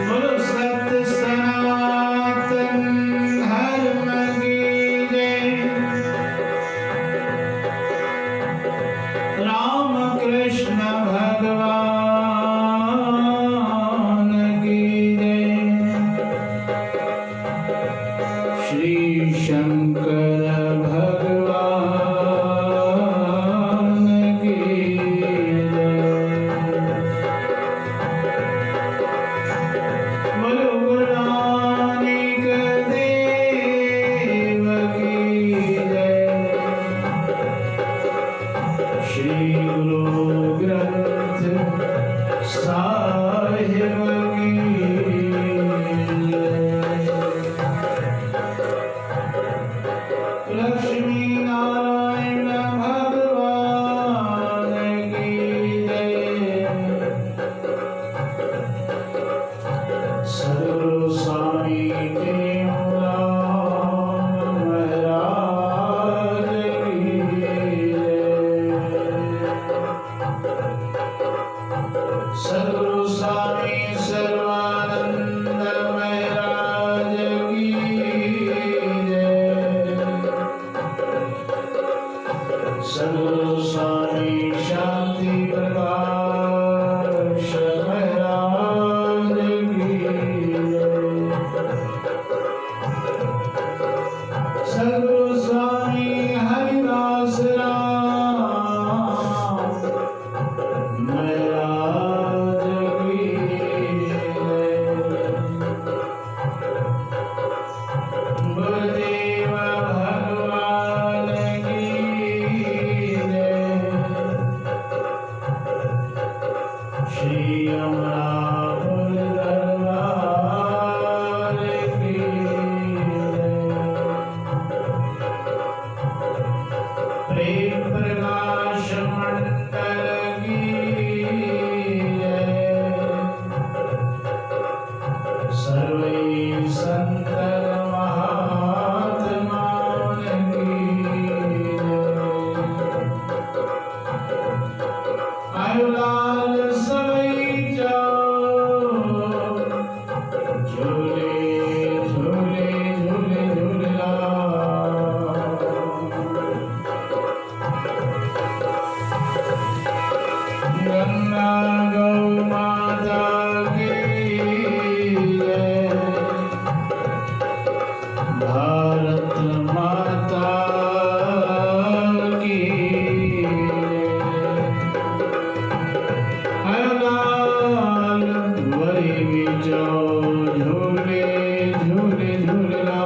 बोलो सत्य सनातन धर्म की जय। राम कृष्ण भगवान की जय। श्री शंकर भगवान की जय। बोलो गुरु नानक देव की जय। श्री गुरु ग्रंथ साहिब की जय। लक्ष्मी नारायण भगवान की जय। सद्गुरु स्वामी टेमराम महाराज की जय। सद्गुरु स्वामी सर्वानंद महाराज की जय। सद्गुरु स्वामी शांति प्रकाश महाराज की जय। सद्गुरु स्वामी हरिदास राम महाराज की जय। गुरुदेव भगवान की जय। श्री अमरापुर दरबार की जय। प्रेम प्रकाश मंडल की जय। सर्वे संत महात्माओं की जय। आयुलाल सवई जाओ, झूले झूले झूले झूला। गंगा गौ माता की जय। भारत माता की जय। लाल वही बिचो झूले झूले झूला।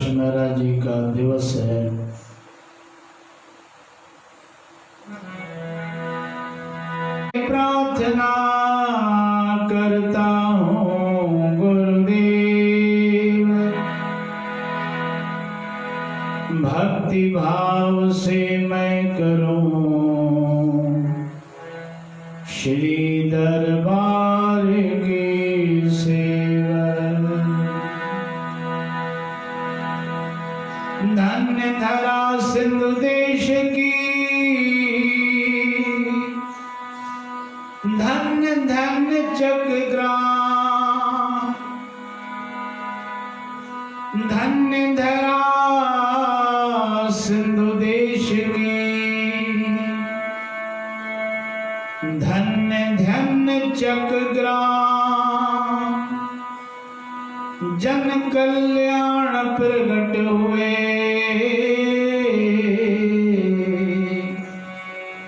महाराज जी का दिवस है। प्रार्थना करता हूँ गुरुदेव, भक्ति भाव से मैं करूँ श्री दरबार की सेवा। धन्य धरा सिंधु देश की, धन्य धन्य चक्रग्राम। धन्य धरा सिंधु देश की, धन्य धन्य चक्रग्राम। जन कल्याण प्रगट हुए,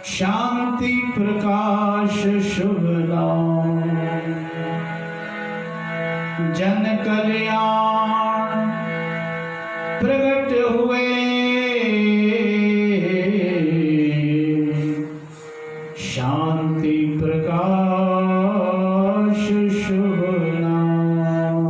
शांति प्रकाश शुभ नाम। जन कल्याण प्रगट हुए, शांति प्रकाश शुभ नाम।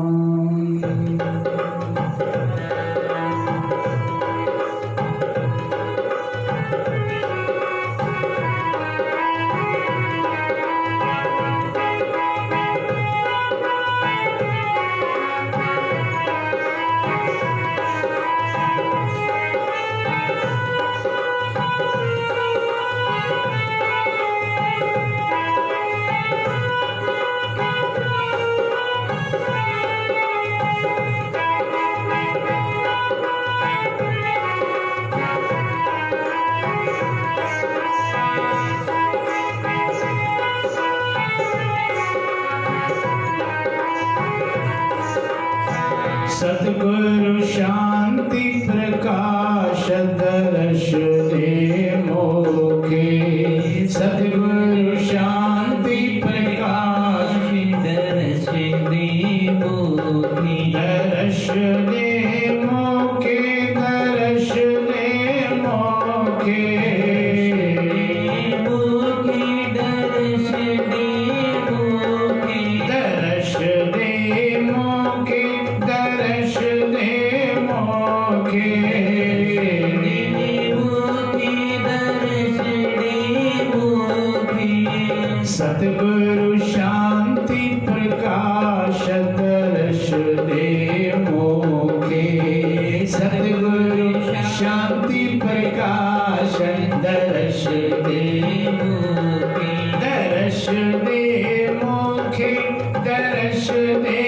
सद्गुरु शांति प्रकाश दर्श दे मोखे। सद्गुरु शांति प्रकाश दर्श दे मोखे। दर्श दे मोखे। दर्श दे मोखे। दर्श दे मोखे। दर्श दे मोखे। दर्श दे मोखे। दर्श दे मोखे। सद्गुरु शांति प्रकाश दर्श दे मोखे। सद्गुरु शांति प्रकाश दर्श दे मोखे। दर्श दे मोखे। दर्श दे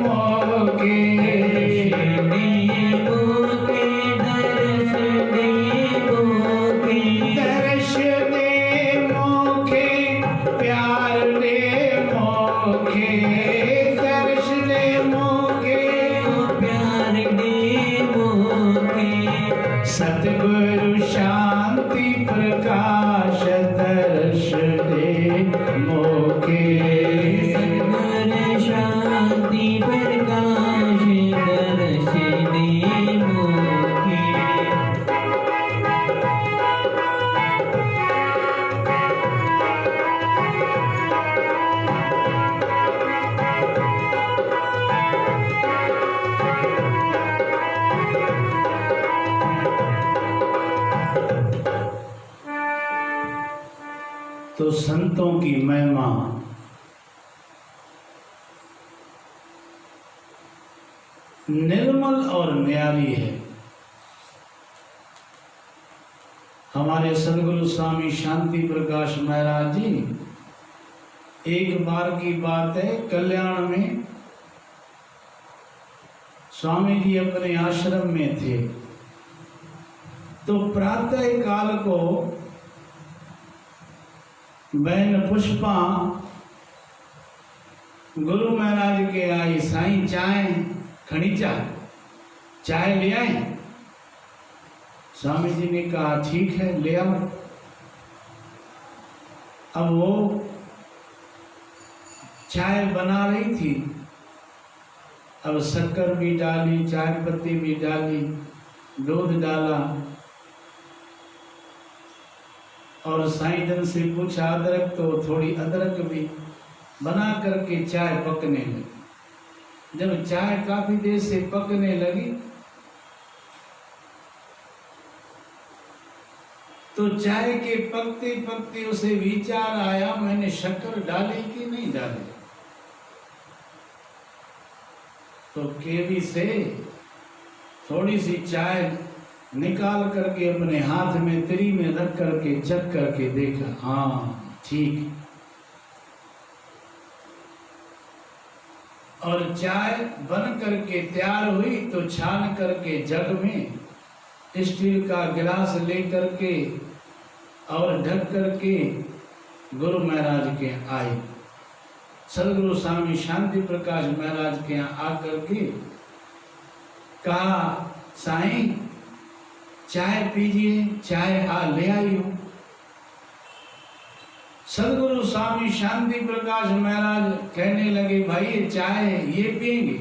मोखे। दर्श दे मोखे। प्यार दे मोखे। दर्श दे मोखे। सद्गुरु शांति प्रकाश दर्श दे मोखे। शांति प्रकाश दर्श दे मोखे। तो संतों की महिमा निर्मल और न्यारी है। हमारे सद्गुरु स्वामी शांति प्रकाश महाराज जी, एक बार की बात है, कल्याण में स्वामी जी अपने आश्रम में थे। तो प्रातः काल को बहन पुष्पा गुरु महाराज के आई, साईं चाय खड़ी चाय ले आए। स्वामी जी ने कहा ठीक है ले आओ। अब वो चाय बना रही थी, अब शक्कर भी डाली, चाय पत्ती भी डाली, दूध डाला और साईं जन से पूछा अदरक, तो थोड़ी अदरक भी बना करके चाय पकने लगी। जब चाय काफी देर से पकने लगी तो चाय के पकते पकते उसे विचार आया, मैंने शक्कर डाली कि नहीं डाली। तो केवी से थोड़ी सी चाय निकाल करके अपने हाथ में तिरी में रख करके चख करके देखा, हाँ ठीक। और चाय बन करके तैयार हुई तो छान करके जग में स्टील का गिलास ले करके और ढक करके गुरु महाराज के आए। सद्गुरु स्वामी शांति प्रकाश महाराज के यहाँ आकर के कहा, साईं चाय पीजिए, चाय ले आई हूं। सद्गुरु स्वामी शांति प्रकाश महाराज कहने लगे, भाई ये चाय ये पिएंगे,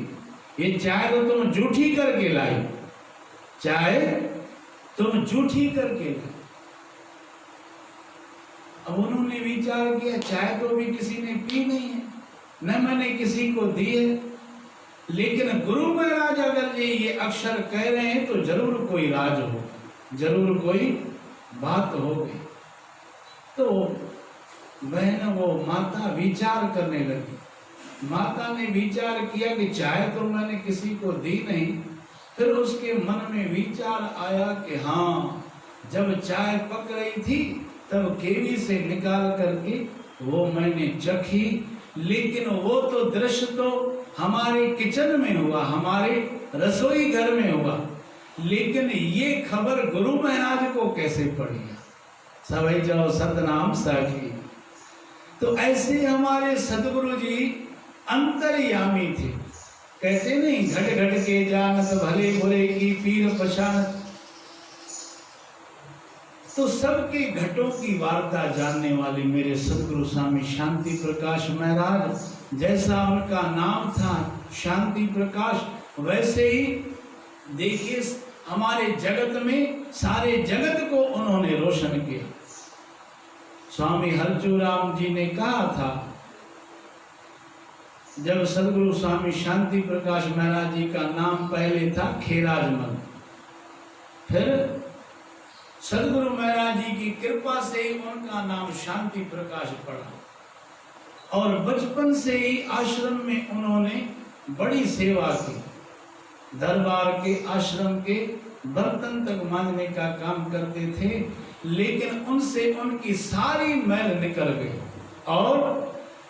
ये चाय तो तुम जूठी करके लाई, चाय तुम जूठी करके लाई। अब उन्होंने विचार किया, चाय तो भी किसी ने पी नहीं है, न मैंने किसी को दी है, लेकिन गुरु महाराज अगर ये अक्षर कह रहे हैं तो जरूर कोई राज हो, जरूर कोई बात हो गई। तो बहन वो माता विचार करने लगी। माता ने विचार किया कि चाय तो मैंने किसी को दी नहीं। फिर उसके मन में विचार आया कि हाँ, जब चाय पक रही थी तब केवी से निकाल करके वो मैंने चखी, लेकिन वो तो दृश्य तो हमारे किचन में हुआ, हमारे रसोई घर में हुआ, लेकिन ये खबर गुरु महाराज को कैसे पड़ी? सभी जाओ सतनाम साखी। तो ऐसे हमारे सदगुरु जी अंतर्यामी थे। कहते नहीं घट घट के जानत भले बुरे की पीर पछानत। तो सबके घटों की वार्ता जानने वाले मेरे सदगुरु स्वामी शांति प्रकाश महाराज, जैसा उनका नाम था शांति प्रकाश, वैसे ही देखिए हमारे जगत में सारे जगत को उन्होंने रोशन किया। स्वामी हरचूराम जी ने कहा था, जब सदगुरु स्वामी शांति प्रकाश महाराज जी का नाम पहले था खेराजमल, फिर सदगुरु महाराज जी की कृपा से उनका नाम शांति प्रकाश पड़ा और बचपन से ही आश्रम में उन्होंने बड़ी सेवा की। दरबार के आश्रम के बर्तन तक मांजने का काम करते थे, लेकिन उनसे उनकी सारी मैल निकल गई और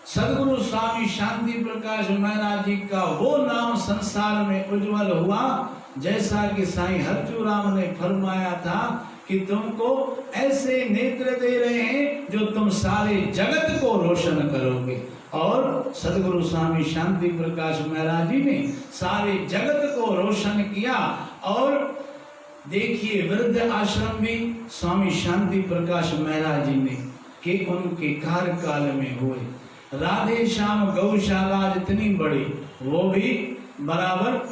सदगुरु स्वामी शांति प्रकाश महाराज जी का वो नाम संसार में उज्जवल हुआ, जैसा कि साईं हरचूराम ने फरमाया था कि तुमको ऐसे नेत्र दे रहे हैं जो तुम सारे जगत को रोशन करोगे। और सदगुरु स्वामी शांति प्रकाश महाराज जी ने सारे जगत को रोशन किया। और देखिए वृद्ध आश्रम भी स्वामी शांति प्रकाश महाराज जी ने कि उनके कार्यकाल में हुए। राधे श्याम गौशाला जितनी बड़ी, वो भी बराबर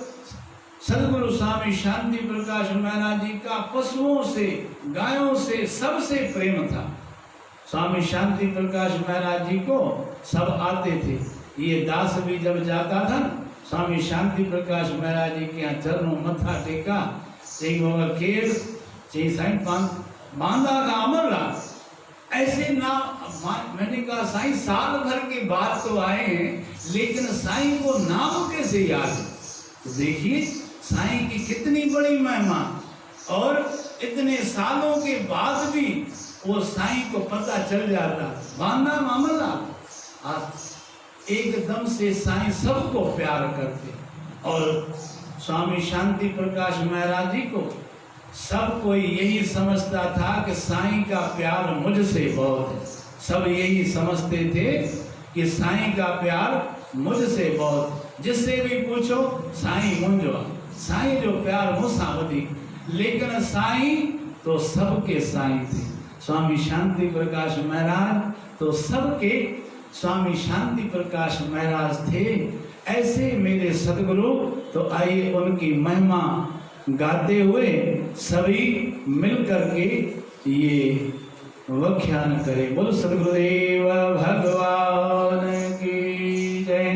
सदगुरु स्वामी शांति प्रकाश महाराज जी का पशुओं से, गायों से, सबसे प्रेम था। स्वामी शांति प्रकाश महाराज जी को सब आते थे। ये दास भी जब जाता था स्वामी शांति प्रकाश महाराज जी के यहाँ चरणों मत्था टेका, साईं बांधा का अमर रहा। ऐसे ना मैंने कहा साईं साल भर के बाद तो आए हैं, लेकिन साईं को नाम कैसे याद है? तो देखिए साईं की कितनी बड़ी महिमा, और इतने सालों के बाद भी वो साईं को पता चल जाता। बांधा मामला आज एकदम से साईं सबको प्यार करते। और स्वामी शांति प्रकाश महाराज जी को सब कोई यही समझता था कि साईं का प्यार मुझसे बहुत है। सब यही समझते थे कि साईं का प्यार मुझसे बहुत। जिससे भी पूछो साईं मुंजवा, साईं जो प्यार मुसावती, लेकिन साईं तो सबके साईं थे। स्वामी शांति प्रकाश महाराज तो सबके स्वामी शांति प्रकाश महाराज थे। ऐसे मेरे सदगुरु, तो आइए उनकी महिमा गाते हुए सभी मिलकर के ये व्याख्यान करें। बोलो सदगुरुदेव भगवान की जय।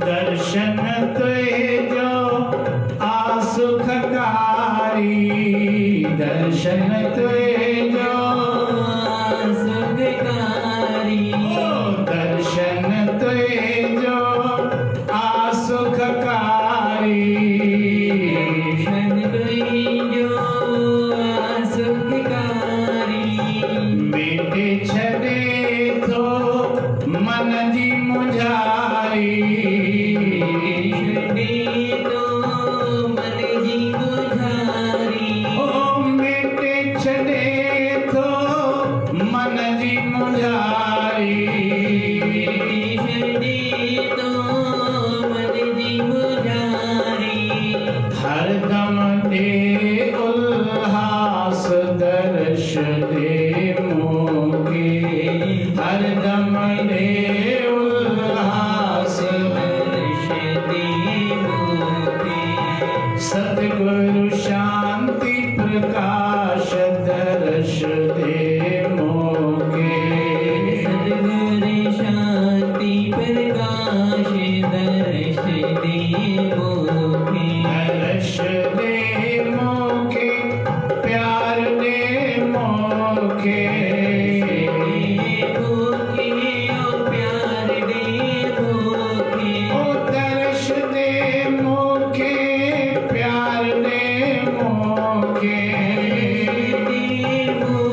दर्शन तुए जो आसुखकारी, दर्शन तुए जो आसुखकारी, दर्शन तुए जो आसुखकारी, दर्शन तुए जो आसुखकारी, बेटे छड़े तो मन जी मुझारी, सतगुरु शांति प्रकाश दर्श दे मोगे, सतगुरु शांति प्रकाश दर्श दे मोगे, दर्श दे मोगे, प्यार दे मोगे, प्यार दे मोगे, ओ दर्श दे मोगे, प्यार दे मोगे, दे मोगे।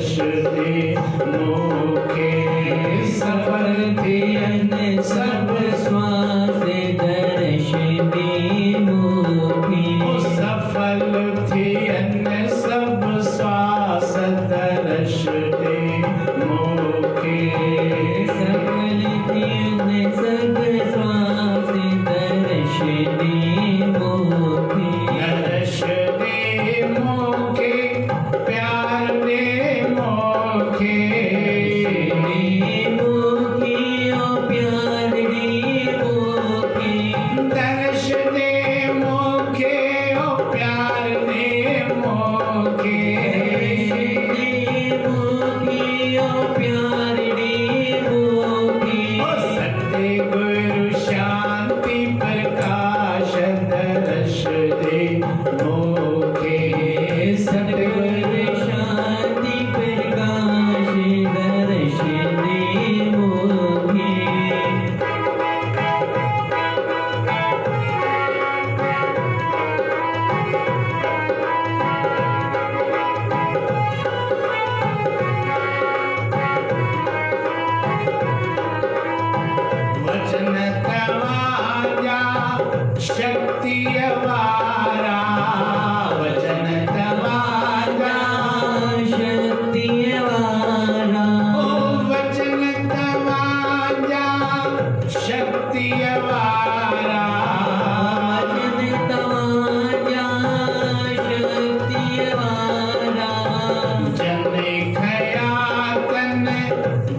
दर्श दे मोखे सफल थे अन सब श्वास दर्श दे मोखे ओ सफल थे अन सब श्वास दर्श दे मोखे सफल थे अन सब श्वास दर्श दे मोखे दर्श दे मोखे प्यार दे मोखे मोखे ओ प्यार दे मोखे दर्श दे मोखे ओ प्यार दे मोखे ओ सत्य गुरु शांति प्रकाश दर्श दे मोखे सत्य गुरु शांति प्रकाश दर्श दे मोखे वचन तवाजा शक्ति अवारा वचन तवाजा शक्ति वाला ओ वचन तवाजा शक्ति अवारा वचन तवाजा शक्ति वाला जन खया तन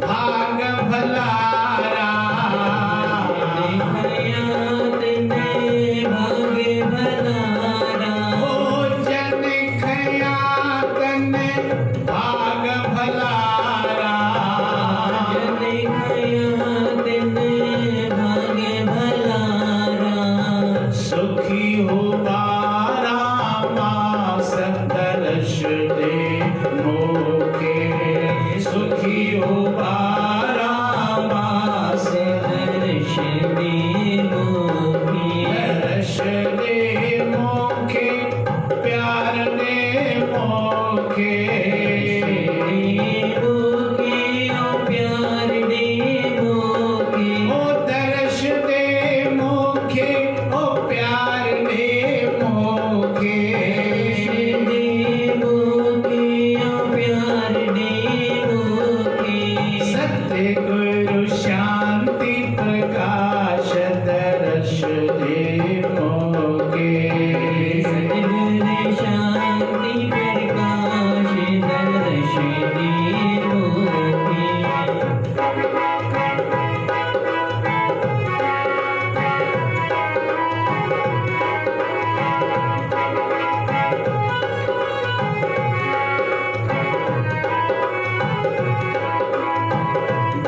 भाग भलारा ओ जन खया तन भाग भलारा सुखी हो बारा मास दर्श दे मोखे सुखी हो बारा मास दर्श दे मोखे प्यार दे मोखे ओ दर्श दे मोखे ओ प्यार दे मोखे सत्य गुरु शांति प्रकाश दर्श दे मोखे शांति प्रकाश दर्श दे मोखे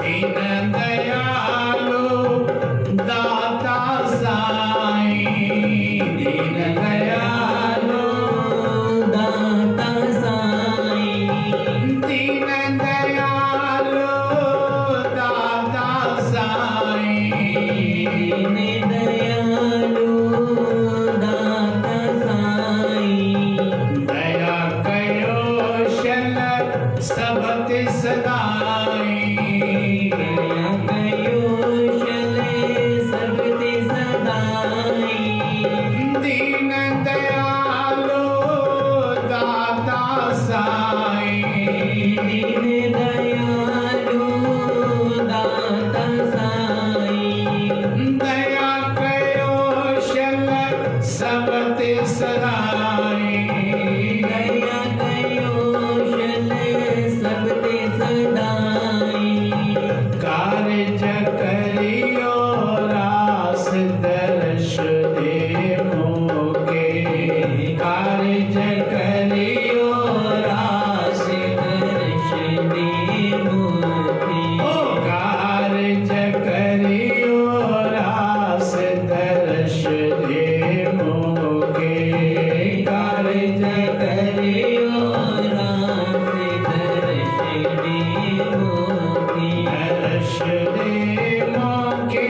दीन दयालु दाता साईं दीन दयालु दाता साईं दीन दयालु दाता साईं दीन दयालु दाता साईं दया कयो शन सबते सदाई दया कयो शले सबते सदाई दीन दयालु दाता साईं दीन दयालु दाता साईं दया कयो शन सबते सदाई दया कयो शले सबते सदाई कार्य करियो रास दर्श दे मोखे कार्य करियो रास दर्श दे मोखे ओ कार्य करियो रास दर्श दे मोखे कार्य करियो रास दर्श दे मोखे दर्श दे मोखे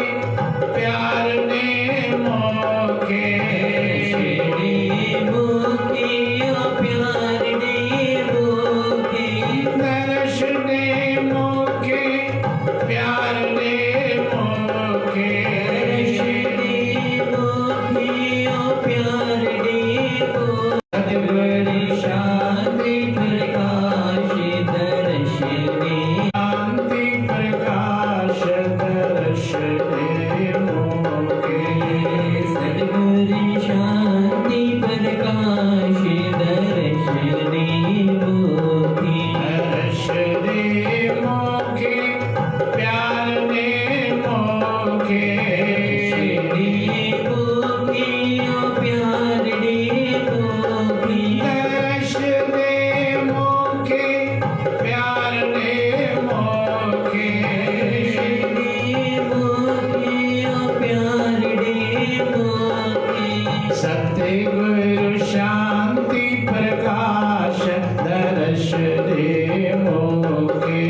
प्यार दे मोखे मोखे ओ प्यार दे मोखे दर्श मोखे प्यार ने मोखे दर्श दे मोखे प्यार ने मोखे सत्य गुरु शांति प्रकाश दर्श दे मोखे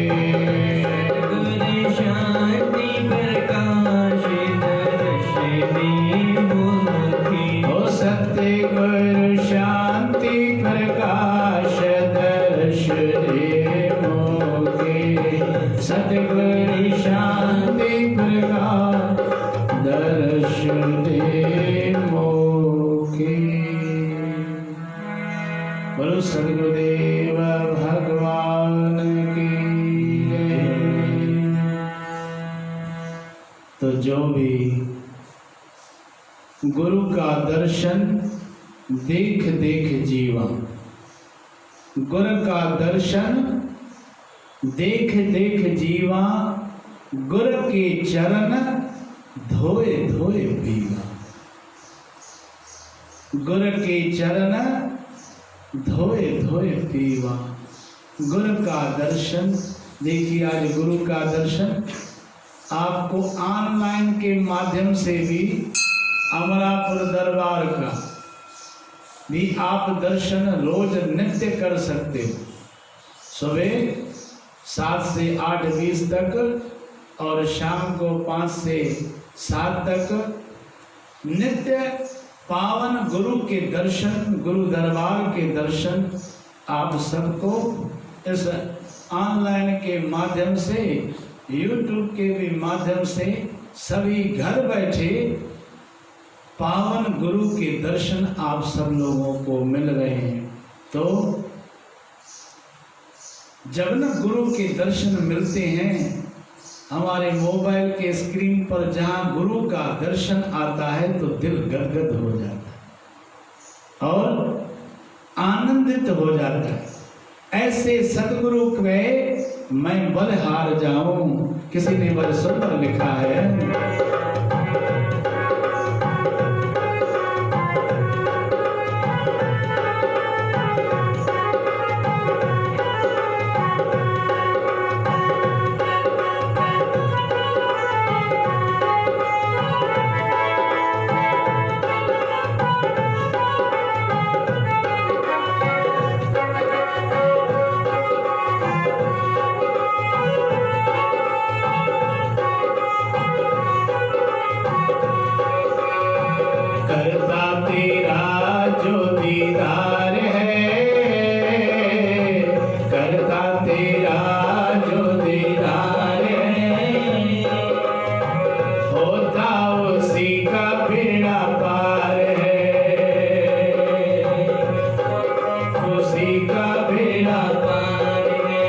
ओ सत्य गुरु शांति प्रकाश दर्श दे मोखे सत्य गुरु शांति प्रकाश दर्श दे मोखे। बोलो सद्गुरुदेव भगवान की जय। तो जो भी गुरु का दर्शन देख देख जीवा, गुरु का दर्शन देख देख जीवा, गुरु के चरण धोए धोए पीवा, गुरु के चरण धोए धोए पीवा। गुरु का दर्शन देखिए, आज गुरु का दर्शन आपको ऑनलाइन के माध्यम से भी अमरापुर दरबार का भी आप दर्शन रोज नित्य कर सकते हो। सुबह 7 से 8:20 तक और शाम को 5 से 7 तक नित्य पावन गुरु के दर्शन, गुरु दरबार के दर्शन आप सबको इस ऑनलाइन के माध्यम से, यूट्यूब के भी माध्यम से सभी घर बैठे पावन गुरु के दर्शन आप सब लोगों को मिल रहे हैं। तो जब न गुरु के दर्शन मिलते हैं, हमारे मोबाइल के स्क्रीन पर जहां गुरु का दर्शन आता है तो दिल गदगद हो जाता है और आनंदित हो जाता है। ऐसे सतगुरु के मैं बलहार जाऊं, किसी ने बड़े सुंदर लिखा है। करता तेरा जो दीदार है, करता तेरा जो दीदार है, होता उसी का बेड़ा पार है, उसी का बेड़ा पार है।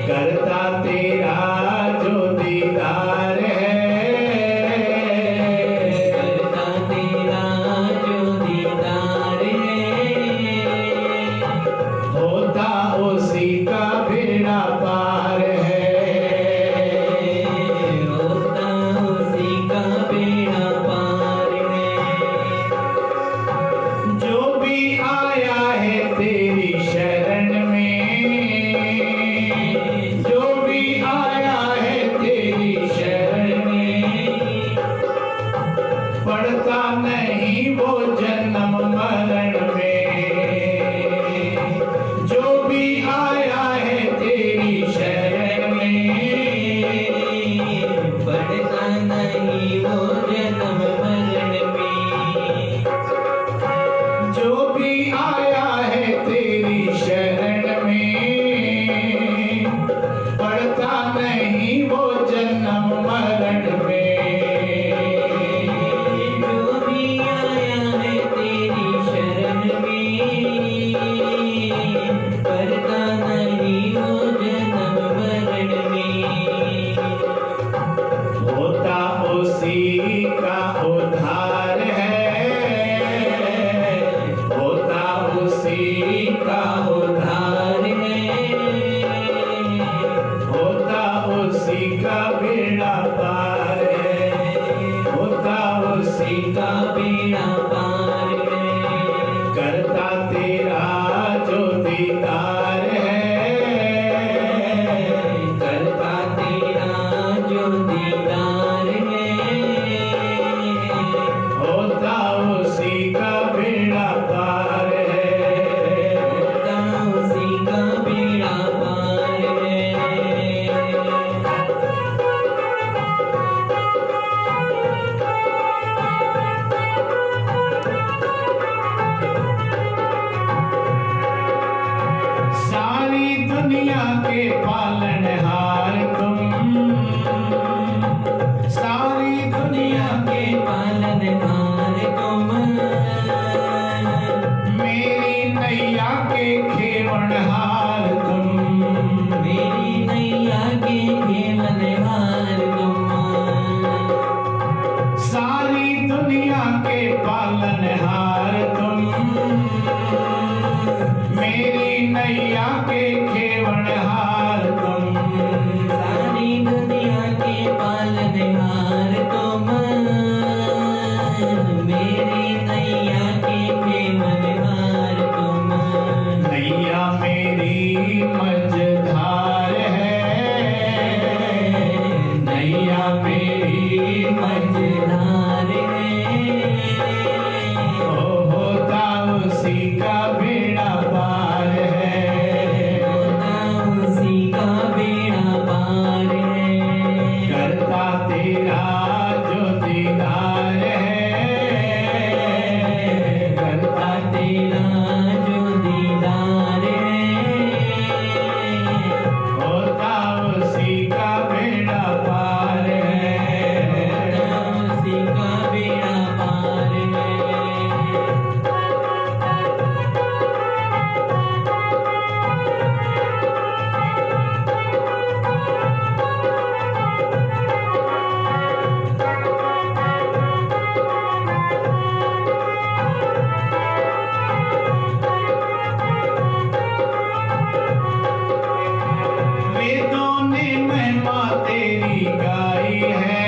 करता तेरा जो दीदार है, होता उसी का बेड़ा पार है, होता उसी का बेड़ा पार है। जो भी आया है तेरी शरण में, जो भी आया है तेरी शरण उसी का बेड़ा पार है, होता उसी का बेड़ा पार है, करता तेरा जो दीदार है, करता तेरा जो दीदार है, होता उसी का बेड़ा पार है, होता उसी का बेड़ा पार है। सारी दुनिया के पालनहार तुम, सारी दुनिया के पालनहार तुम, मेरी नैया के खेवनहार तुम, मेरी नैया के खेवनहार तुम, सारी दुनिया के पालनहार तुम, मेरी नैया के खेवनहार तुम, सारी दुनिया के पालनहार तुम, मेरी नैया के खेवनहार तुम, नैया मेरी मझधार है, नैया मेरी मझधार है, होता उसी का बेड़ा पार है, होता उसी का बेड़ा पार है, करता तेरा जो दीदार है, करता तेरा जो दीदार है, होता उसी का बेड़ा पार है, होता उसी का बेड़ा पार है। वेदों ने महिमा तेरी गाई है,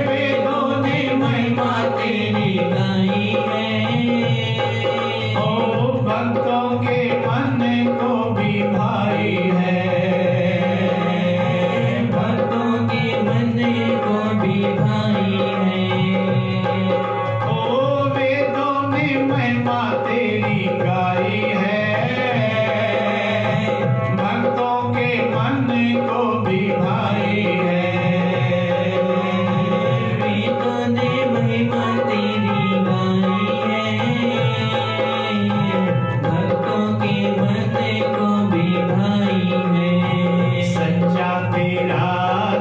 वेदों ने महिमा तेरी गाई है, ओ भक्तों के मन को भी भाई है, भक्तों के मन को भी भाई है, ओ वेदों ने महिमा तेरी गाई है, भक्तों के मन को भी भाई है, वेदों ने महिमा तेरी गाई है, भक्तों के मन को भी भाई है, सच्चा तेरा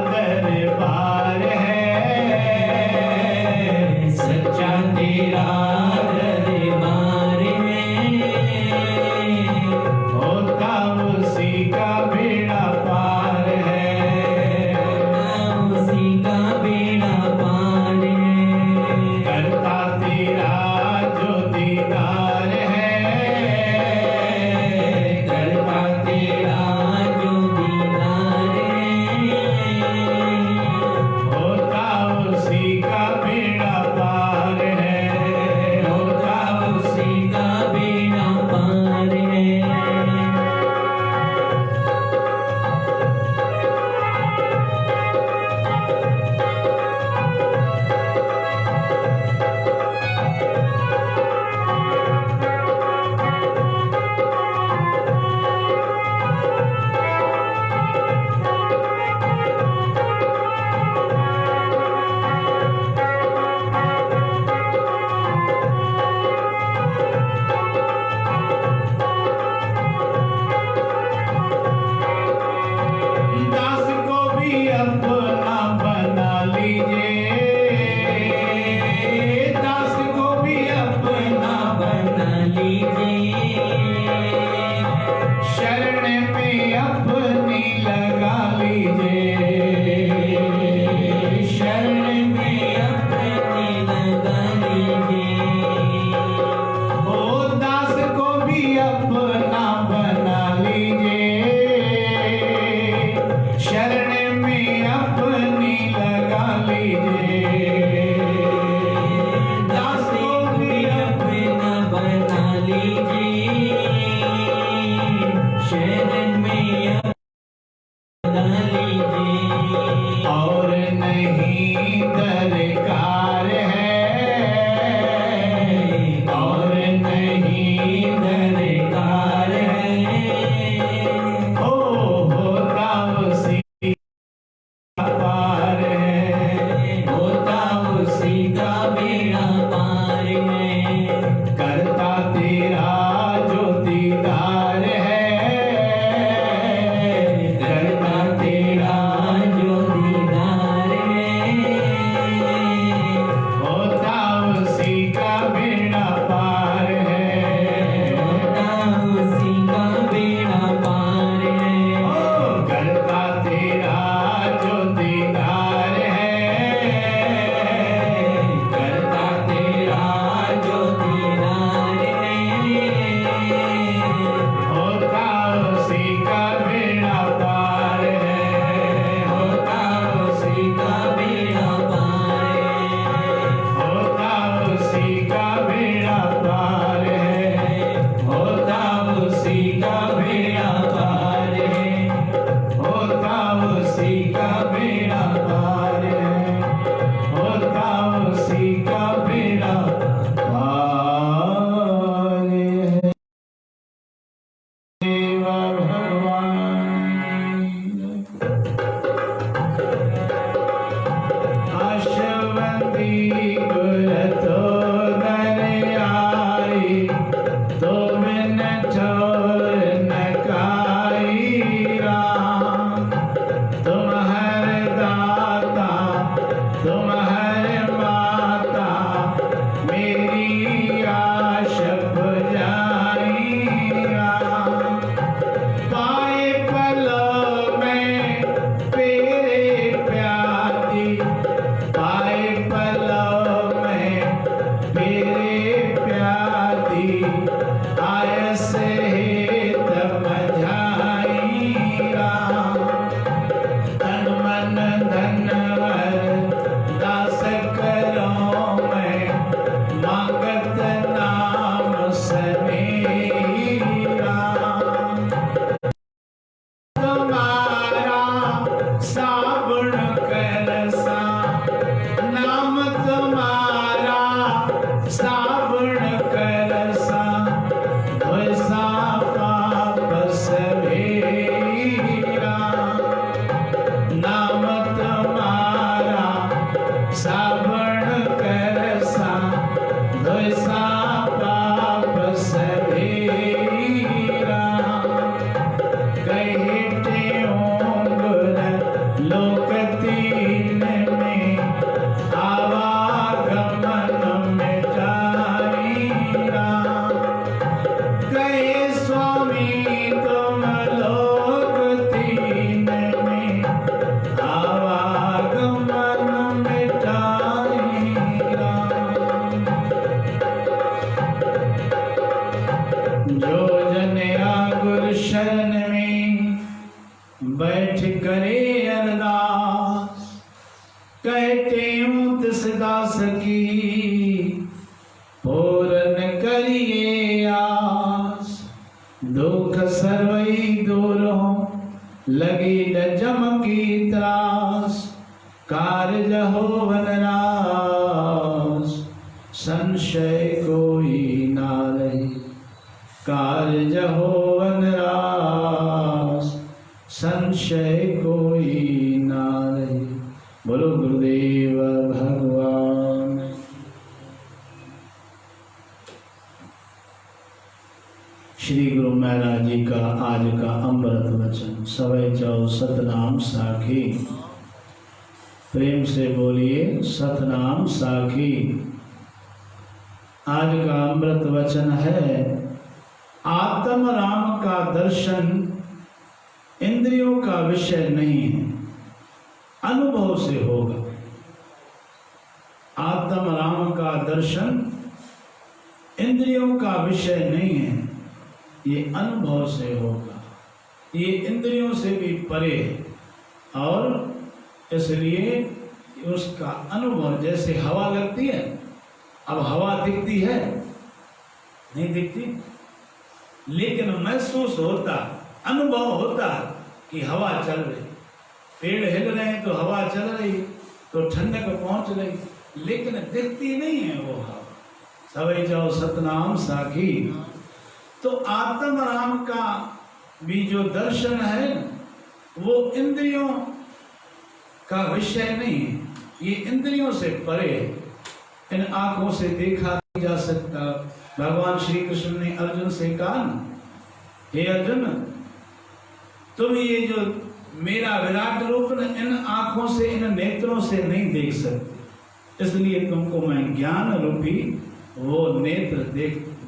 दरबार है, सच्चा तेरा दरबार है, होता उसी का बेड़ा पार है, होता उसी का बेड़ा पार है, करता तेरा जो दीदार है, करता तेरा जो दीदार है, होता उसी का बेड़ा पार है, होता उसी का बेड़ा पार है। दास को भी अपना बना लीजिए, दास को भी अपना बना लीजिए, शरण में अपनी लगा लीजिए, शरण में अपनी लगा लीजिए, ओ दास को भी अपना बना लीजिए, बैठ करे अरदास, कहते हूँ तिस दास की पूरन करिए आस। दुख सर्वई दूर हो लगी न जम की त्रास, कारज हो वनरास संशय कोई ना रही। कारज हो वनरास संशय कोई ना रही। बोलो गुरुदेव भगवान। श्री गुरु महाराज जी का आज का अमृत वचन। सवै जाओ सतनाम साखी। प्रेम से बोलिए सतनाम साखी। आज का अमृत वचन है, आत्म राम का दर्शन इंद्रियों का विषय नहीं है, अनुभव से होगा। आत्म राम का दर्शन इंद्रियों का विषय नहीं है, ये अनुभव से होगा। ये इंद्रियों से भी परे है और इसलिए उसका अनुभव, जैसे हवा लगती है, अब हवा दिखती है नहीं दिखती, लेकिन महसूस होता, अनुभव होता कि हवा चल रही। पेड़ हिल रहे हैं तो हवा चल रही, तो ठंडक पहुंच रही, लेकिन दिखती नहीं है वो हवा। सवै जाओ सतनाम साखी। तो आत्म राम का भी जो दर्शन है वो इंद्रियों का विषय नहीं है, ये इंद्रियों से परे है। इन आंखों से देखा नहीं जा सकता। भगवान श्री कृष्ण ने अर्जुन से कहा, हे अर्जुन, तुम ये जो मेरा विराट रूप इन आंखों से, इन नेत्रों से नहीं देख सकते, इसलिए तुमको मैं ज्ञान रूपी वो नेत्र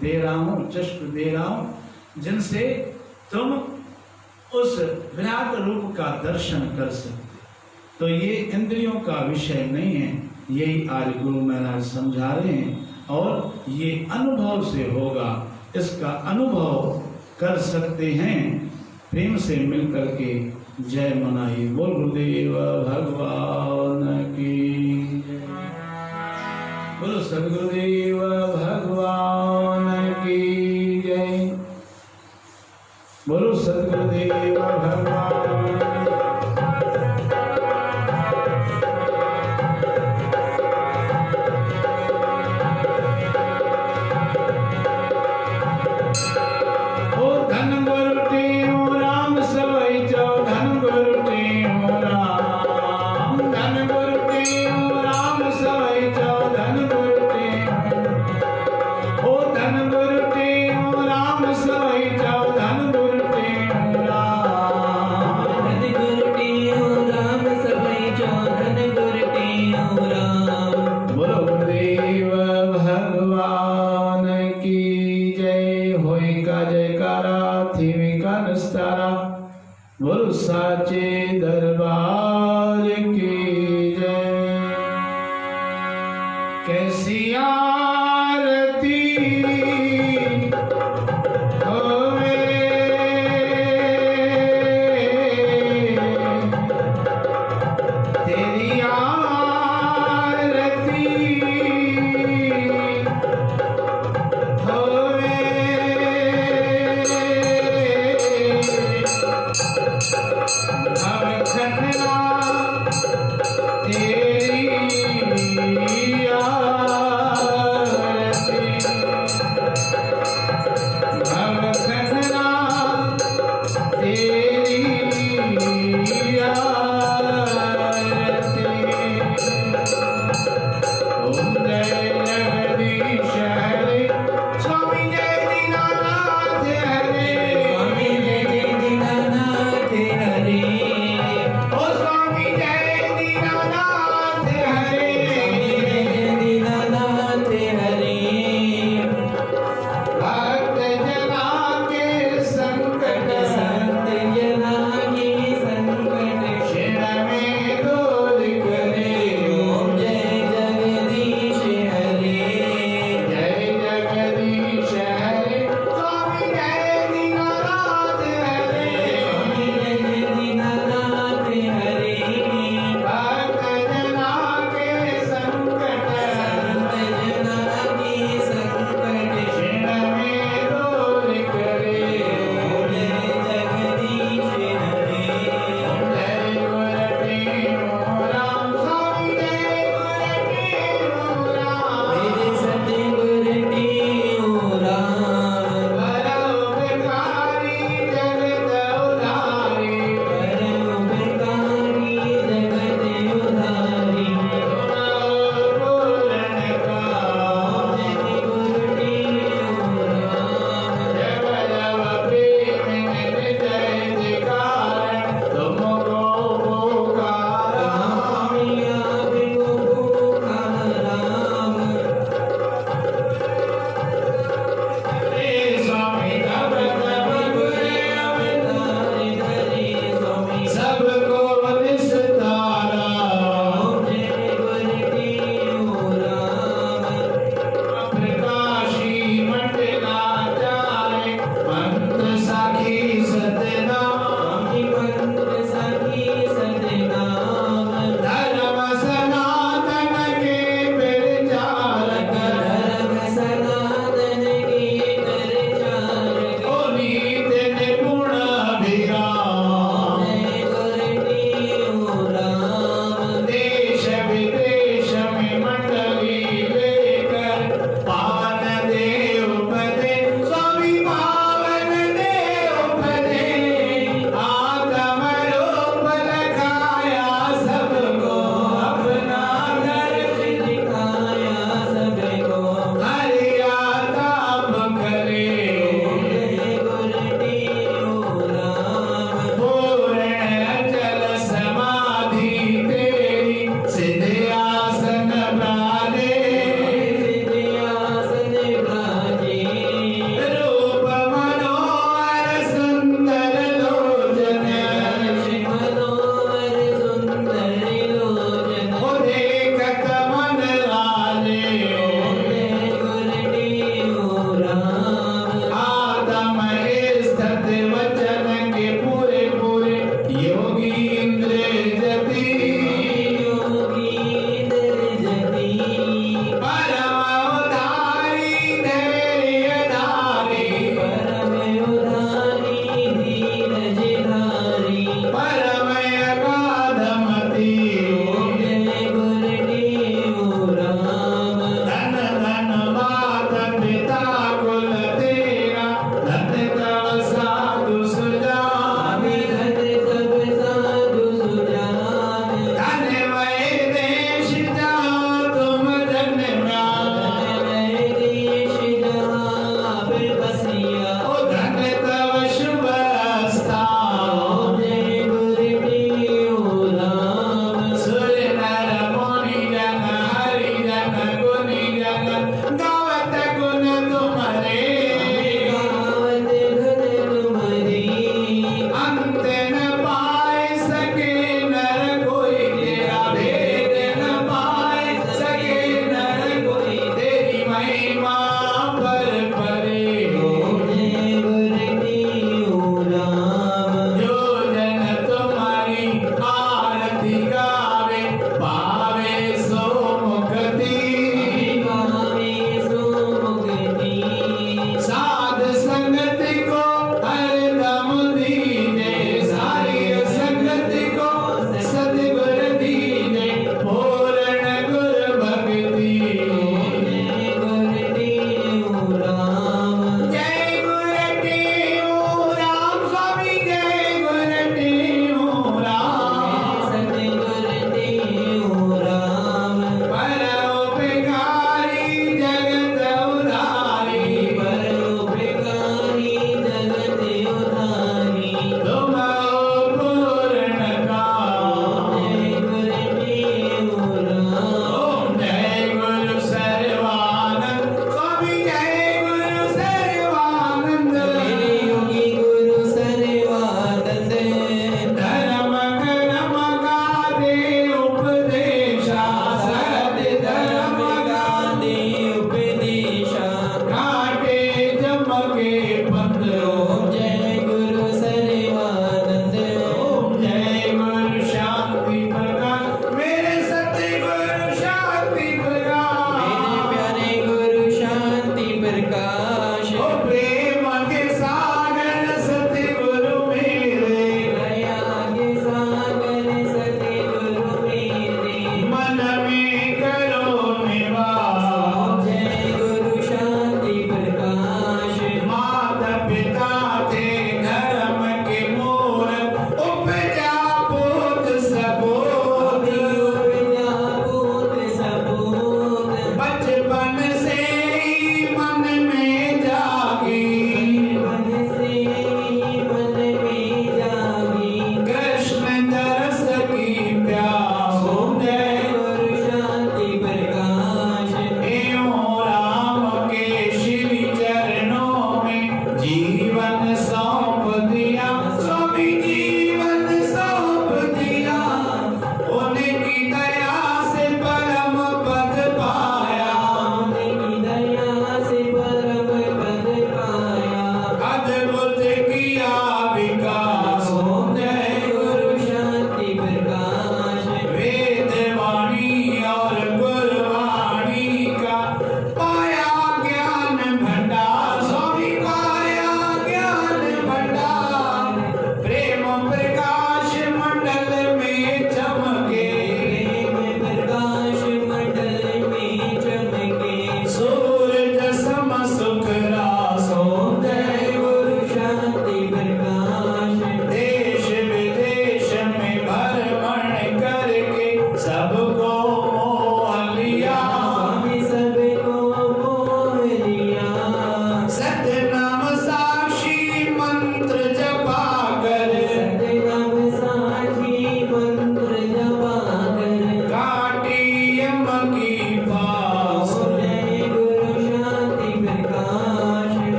दे रहा हूं, चक्षु दे रहा हूं, जिनसे तुम उस विराट रूप का दर्शन कर सकते। तो ये इंद्रियों का विषय नहीं है, यही आज गुरु महाराज समझा रहे हैं। और ये अनुभव से होगा, इसका अनुभव कर सकते हैं। प्रेम से मिलकर के जय मनाइए। बोल गुरुदेव भगवान की जय। बोलो सदगुरुदेव भगवान की जय। बोलो सदगुरुदेव भगवान। बोलो साचे दरबार की जय। कैसी आरती होवे तेरी आरती होवे। Oh,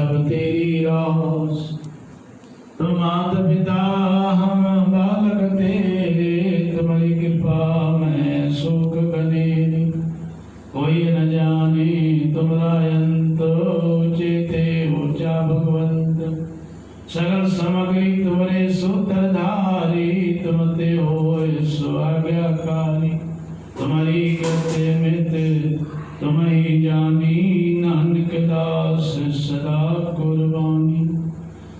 सब तेरी रास। तुम माता पिता हम बालक तेरे, तुम्हारी कृपा में सुख बने। कोई न जाने तुम्हारा अंत, चेते ऊंचा भगवंत। सगल सामग्री तुम्हारे सूत्रधारी, तुम ते हो स्वाज्ञाकारी। तुम्हारी गति मित तुम ही जानी, नानक दास सदा कुर्बानी।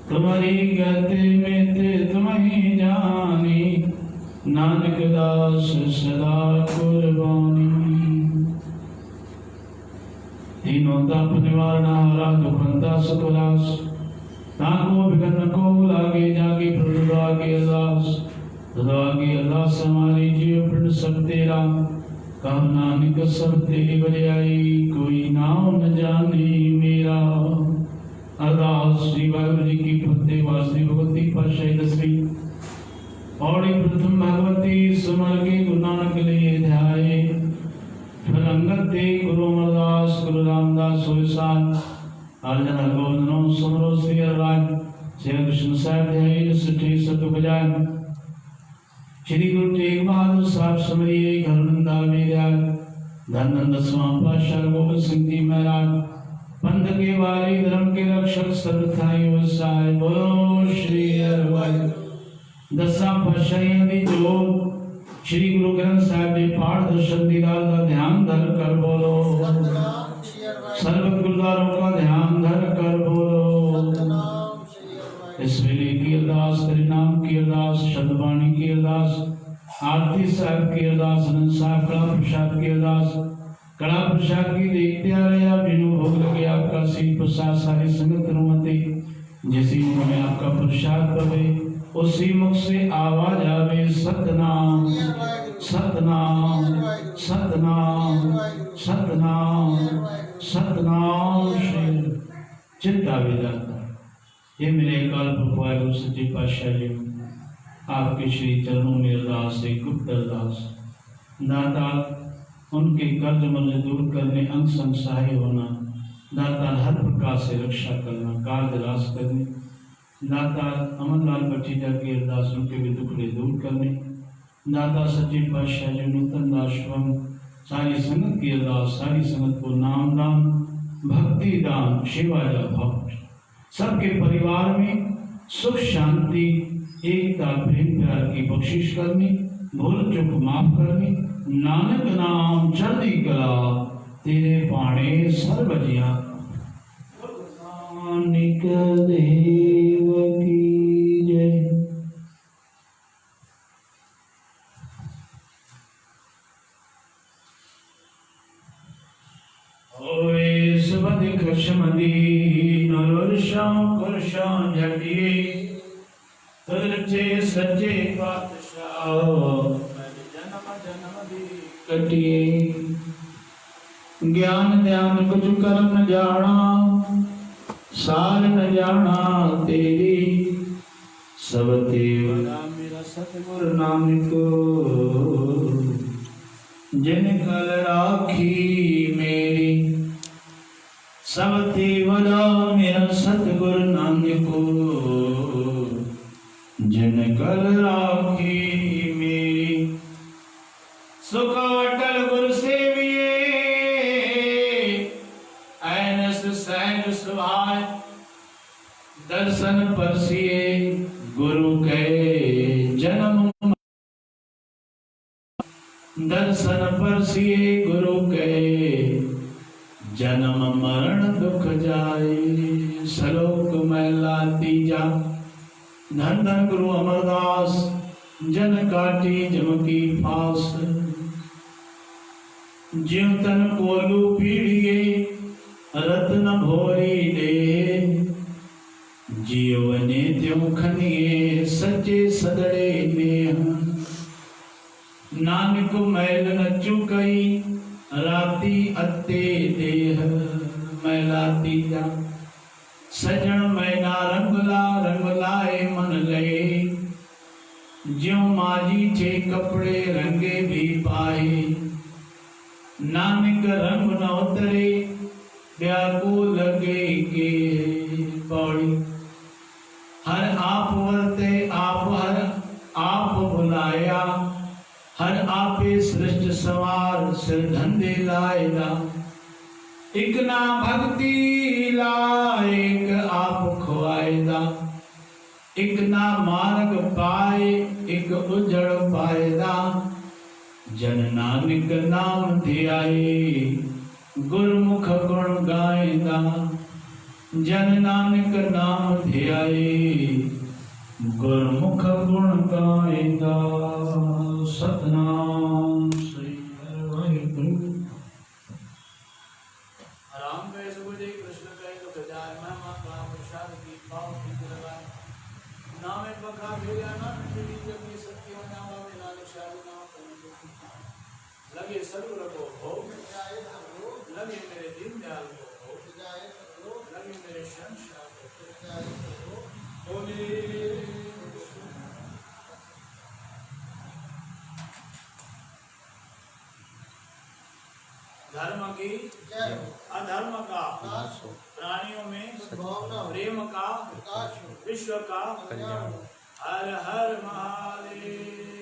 तुम्हारी गति मित तुम ही जानी, नानक दास सदा कुर्बानी। तीनों ताप निवारण हारा दुखंता सुखदास। ताको विघ्न को लागे जागे प्रभु आगे अरदास। आगे अरदास हमारी जीव पिंड सब तेरा, कहो नानक सब तेरी बलियाई। कोई नाम न जाने मेरा। अरदास श्री वाहिगुरु जी की फतेह। वासुदेव भगवती पातशाही दसवीं पौड़ी प्रथम भगवती सुमर के गुरु नानक लिए ध्याये। फिर अंगद दे गुरु अमरदास गुरु रामदास सोईसान। अर्जन गोविंदनो सुमरो श्री राज। श्री कृष्ण साहिब ध्याये सठी सत बजाय। श्री गुरु तेग बहादुर साहब समरिये घरनंदा मेरा। धन दसवां पातशाह गोविंद सिंह जी महाराज। पंथ के वाली धर्म के रक्षक सर्वथाई वसाय। बोलो श्री हरिवाहिगुरु। दसा पातशाहियों दी जोत श्री गुरु ग्रंथ साहिब जी पाठ दर्शन दीदार का ध्यान धर कर बोलो। सर्व गुरुद्वारों का ध्यान धर कर बोलो। इस वेले की अरदास, परिणाम की अरदास, शब्दवाणी की अरदास, आरती साहिब की अरदास, अनंत साहिब कला प्रसाद की अरदास। कला प्रसाद की देखते आ रहे आप जिन्हों भोग लगे आपका सी प्रसाद सारी संगत अनुमति। जिस मुख में आपका प्रसाद पवे उसी मुख से आवाज आवे सतनाम सतनाम सतनाम सतनाम सतनाम। श्री चिंता विदाता ये मेरे काल प्रभु वाहिगुरु सच्चे पातशाह जी आपके श्री चरणों में अरदास है। गुप्त अरदास दाता उनके कर्ज मर्ज दूर करने, अंग संग सहाय होना। दाता हर प्रकार से रक्षा करना, कार्य रास करने। दाता अमरलाल भट्टीजा की अरदास उनके भी दुखड़े दूर करने। दाता सच्चे पातशाह जी नूतन आश्रम सारी संगत की अरदास, सारी संगत को नाम दान, भक्ति दान, सेवा का भाव, सबके परिवार में सुख शांति एकता प्रेम प्यार की बख्शिश करनी, भूल चूक माफ करनी। नानक नाम चढ़ती कला तेरे पाणे सर्वजिया। नानक देव की जय। ओए सुबह कृष्णमदी नरुषां कुरशां जटिए तुरचे सच्चे पातशाह जन्म जन्म दी कटिए। ज्ञान ध्यान कुछ कर्म न जाना, सार न जाना तेरी। सब तेरा मेरा सतगुरु नानक, जिन कल राखी मेरी। सब तेरा मेरा सतगुरु नानक, जिन कल राखी मेरी। सुख अटल गुरु सेविये ऐनस सहज सुभाय। दर्शन परसिए गुरु के जन्म, दर्शन परसिए गुरु के जन्म मरण दुख जाए। सलोक मैला तीजा धन धन गुरु अमरदास। जन काटी जम की फास, ज्यों तन कोलू पीड़िए रत्न भोरी दे। जीवने त्यों खनिए सच्चे सदड़े नेह। नानक मैल न चुकई राती अते देह। मैला तीजा सजन मैना रंग लाए मन लए। ज्यों माजी छे कपड़े रंगे भी पाए। नानक रंग न उतरे ब्याकु लगे के। पौड़ी। हर आप वर्ते आप हर आप बुलाया, हर आपे सृष्ट सवार सिर धंधे लाएगा। एक ना भक्ति लायक आप खुआएगा, एक ना मार्ग पाए एक उजड़ पाएगा। जन नानक नाम धियाए गुरमुख गुण गाएगा। जन नानक नाम धियाए गुरमुख गुण गाएगा। सतनाम श्री वाहिगुरु। राम कहे सुबुदे कृष्ण कहे दुख जाय, महिमा का प्रसाद की पाव की लगाए। नामे बखा भेजा नाम मिली जब ये सत्य हो नाम में नानक शाह नाम करेंगे। लगे सर्व रखो भोग लगे मेरे दीन दयाल को भोग, लगे मेरे शंशाह को बोले। धर्म की अधर्म का प्राणियों में प्रेम का विश्व का हर हर महादेव।